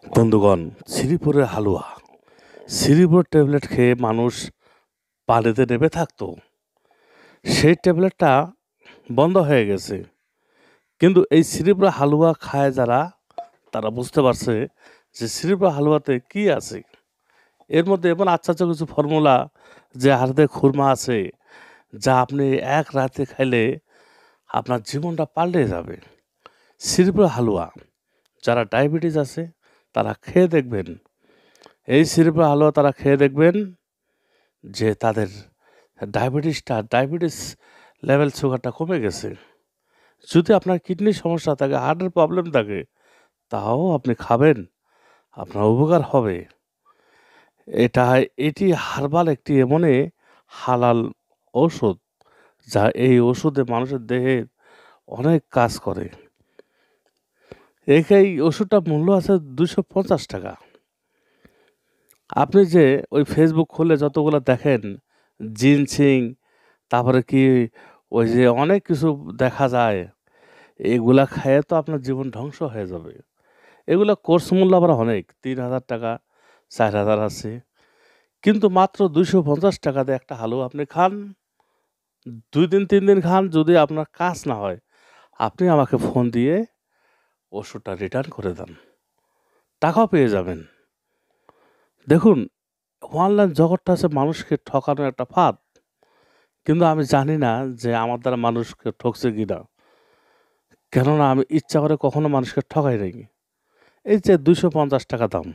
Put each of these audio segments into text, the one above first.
বন্ধুগণ, শ্রীপুরের হালুয়া, শ্রীপুর ট্যাবলেট খেয়ে মানুষ পানিতে নেমে থাকতো। সেই ট্যাবলেটটা বন্ধ হয়ে গেছে। কিন্তু এই শ্রীপুরের হালুয়া খায় যারা, তারা বুঝতে পারছে যে শ্রীপুরের হালুয়াতে কি আছে। এর মধ্যে এমন আশ্চর্য কিছু ফর্মুলা, যে হাতে খুরমা আছে, যা আপনি এক রাতে খাইলে আপনার জীবনটা পাল্টে যাবে। শ্রীপুরের হালুয়া, যারা ডায়াবেটিস আছে তারা খেয়ে দেখবেন। এই শ্রীপুরের হালুয়া তারা খেয়ে দেখবেন যে তাদের ডায়াবেটিস লেভেল সুগারটা কমে গেছে। যদি আপনার কিডনির সমস্যা থাকে, হার্টের প্রবলেম থাকে, তাও আপনি খাবেন, আপনার উপকার হবে। এটি হার্বাল একটি এমনই হালাল ঔষধ, যা এই ওষুধে মানুষের দেহে অনেক কাজ করে। এই ওষুধটার মূল্য আছে 250 টাকা। আপনি যে ওই ফেসবুক খুলে যতগুলো দেখেন, জিনসিং, তারপরে কি ওই যে অনেক কিছু দেখা যায়, এগুলা খেয়ে তো আপনার জীবন ধ্বংস হয়ে যাবে। এগুলো কোর্স মূল্য আবার অনেক, 3000 টাকা, 4000 আছে। কিন্তু মাত্র 250 টাকাতে একটা হালুয়া আপনি খান, 2 দিন 3 দিন খান। যদি আপনার কাজ না হয়, আপনি আমাকে ফোন দিয়ে ওষুধটা রিটার্ন করে দেন, টাকাও পেয়ে যাবেন। দেখুন, অনলাইন জগৎটা আছে মানুষকে ঠকানোর একটা ফাঁদ। কিন্তু আমি জানি না যে আমার দ্বারা মানুষকে ঠকছে কিনা, কেননা আমি ইচ্ছা করে কখনো মানুষকে ঠকাই নাই। এই যে 250 টাকা দাম,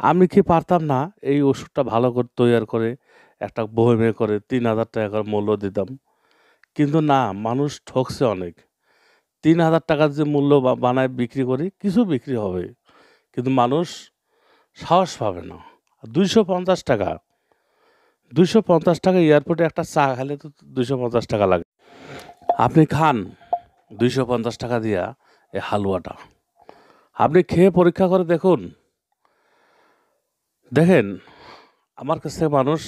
আমি কি পারতাম না এই ওষুধটা ভালো করে তৈরি করে একটা বয়মে করে 3000 টাকার মূল্য দিতাম? কিন্তু না, মানুষ ঠকছে অনেক। 3000 টাকার যে মূল্য বানায় বিক্রি করি, কিছু বিক্রি হবে, কিন্তু মানুষ সাহস পাবে না। 250 টাকা, 250 টাকা এয়ারপোর্টে একটা চা খেলে তো 250 টাকা লাগে। আপনি খান 250 টাকা দিয়া এই হালুয়াটা, আপনি খেয়ে পরীক্ষা করে দেখুন। দেখেন, আমার কাছে মানুষ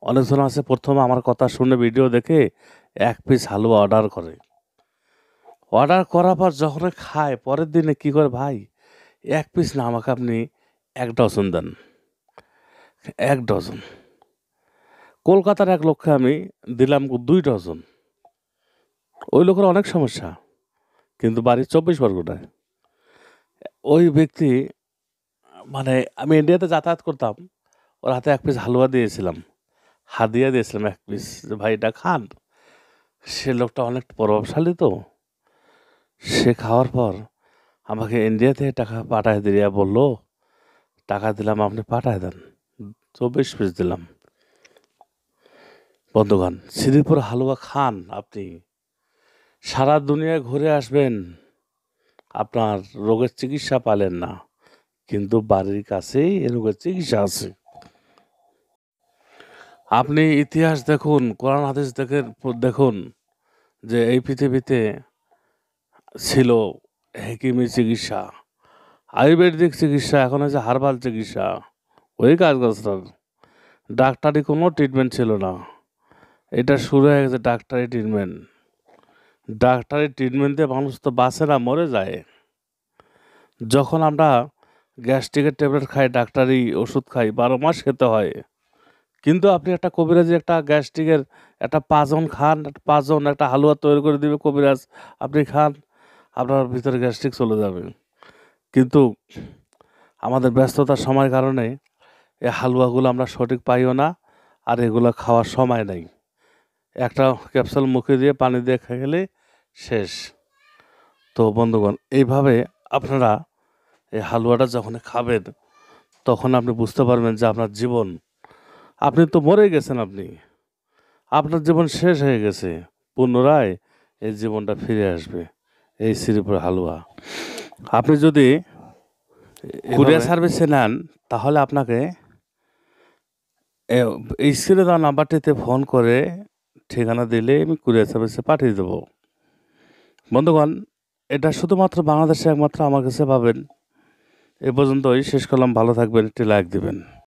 অনেকজন আছে, প্রথমে আমার কথা শুনে ভিডিও দেখে 1 পিস হালুয়া অর্ডার করে। অর্ডার করার পর যখন খায়, পরের দিনে কি করে, ভাই 1 পিস না, আমাকে আপনি 1 ডজন দেন, 1 ডজন। কলকাতার এক লোককে আমি দিলাম 2 ডজন। ওই লোকের অনেক সমস্যা, কিন্তু বাড়ি 24 পরগনায়। ওই ব্যক্তি, মানে আমি ইন্ডিয়াতে যাতায়াত করতাম, ওর হাতে 1 পিস হালুয়া দিয়েছিলাম, হাদিয়া দিয়েছিলাম 1 পিস, যে ভাই এটা খান। সে লোকটা অনেক প্রভাবশালী তো, সে খাওয়ার পর আমাকে ইন্ডিয়া থেকে টাকা পাঠায় দিয়ে বলল, টাকা দিলাম, আপনি পাঠায় দেন। 24 পিস দিলাম। বন্ধুগণ, শ্রীপুর হালুয়া খান, আপনি সারা দুনিয়ায় ঘুরে আসবেন, আপনার রোগের চিকিৎসা পালেন না, কিন্তু বাড়ির কাছেই এ রোগের চিকিৎসা আছে। আপনি ইতিহাস দেখুন, কোরআন হাদিস দেখুন, যে এই পৃথিবীতে ছিল হেকিমি চিকিৎসা, আয়ুর্বেদিক চিকিৎসা, এখন হচ্ছে হার্বাল চিকিৎসা। ওই গাছগাছরার ডাক্তারি কোনো ট্রিটমেন্ট ছিল না, এটা শুরু হয়ে গেছে ডাক্তারি ট্রিটমেন্ট। ডাক্তারি ট্রিটমেন্ট দিয়ে মানুষ তো বাঁচে না, মরে যায়। যখন আমরা গ্যাস্ট্রিকের ট্যাবলেট খাই, ডাক্তারি ওষুধ খাই, 12 মাস খেতে হয়। কিন্তু আপনি একটা কবিরাজি একটা গ্যাস্ট্রিকের একটা পাঁচজন খান, 5 জন একটা হালুয়া তৈরি করে দিবে কবিরাজ, আপনি খান, আপনার ভিতরে গ্যাস্ট্রিক চলে যাবে। কিন্তু আমাদের ব্যস্ততার সময়ের কারণে এই হালুয়াগুলো আমরা সঠিক পাইও না, আর এগুলো খাওয়ার সময় নেই। একটা ক্যাপসুল মুখে দিয়ে পানি দিয়ে খেয়ে গেলে শেষ। তো বন্ধুগণ, এইভাবে আপনারা এই হালুয়াটা যখন খাবেন, তখন আপনি বুঝতে পারবেন যে আপনার জীবন, আপনি তো মরে গেছেন, আপনার জীবন শেষ হয়ে গেছে, পুনরায় এই জীবনটা ফিরে আসবে। এই শ্রীপুর হালুয়া আপনি যদি কুরিয়ার সার্ভিসে নেন, তাহলে আপনাকে এই স্ক্রিনে দেওয়া নাম্বারটিতে ফোন করে ঠিকানা দিলে আমি কুরিয়ার সার্ভিসে পাঠিয়ে দেবো। বন্ধুগণ, এটা শুধুমাত্র বাংলাদেশে একমাত্র আমার কাছে পাবেন। এ পর্যন্তই শেষ করলাম, ভালো থাকবেন, একটি লাইক দিবেন।